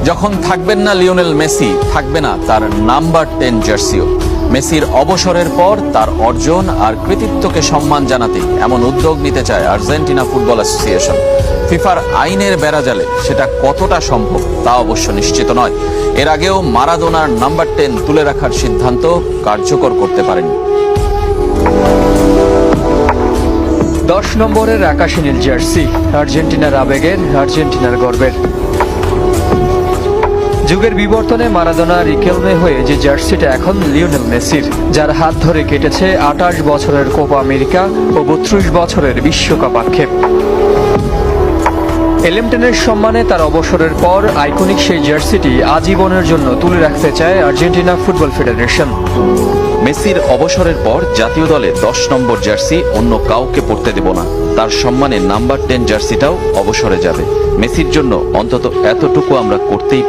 যখন থাকবেন না লিওনেল মেসি, থাকবে না তার নাম্বার 10 জার্সিও। মেসির অবসরের পর তার অর্জন আর কৃতিত্বকে সম্মান জানাতে এমন উদ্যোগ নিতে চায় আর্জেন্টিনা ফুটবল অ্যাসোসিয়েশন। ফিফার আইনের বেড়াজালে সেটা কতটা সম্ভব তা অবশ্য নিশ্চিত নয়। এর আগেও মারাদোনার নাম্বার 10 তুলে রাখার সিদ্ধান্ত কার্যকর করতে পারেনি। 10 নম্বরের আকাশী নীল জার্সি, আর্জেন্টিনার আবেগের, আর্জেন্টিনার গর্বের। যুগের বিবর্তনে মারাদোনা রিকেলমে হয়ে যে জার্সিটা এখন লিওনেল মেসির, যার হাত ধরে কেটেছে 28 বছরের কোপা আমেরিকা ও 32 বছরের বিশ্বকাপ আক্ষেপ। এলেমটেনের সম্মানে তার অবসরের পর আইকনিক সেই জার্সিটি আজীবনের জন্য তুলে রাখতে চায় আর্জেন্টিনা ফুটবল ফেডারেশন। মেসির অবসরের পর জাতীয় দলে 10 নম্বর জার্সি অন্য কাউকে পরতে দেব না। তার সম্মানে নাম্বার 10 জার্সিটাও অবসরে যাবে। মেসির জন্য অন্তত এতটুকু আমরা করতেই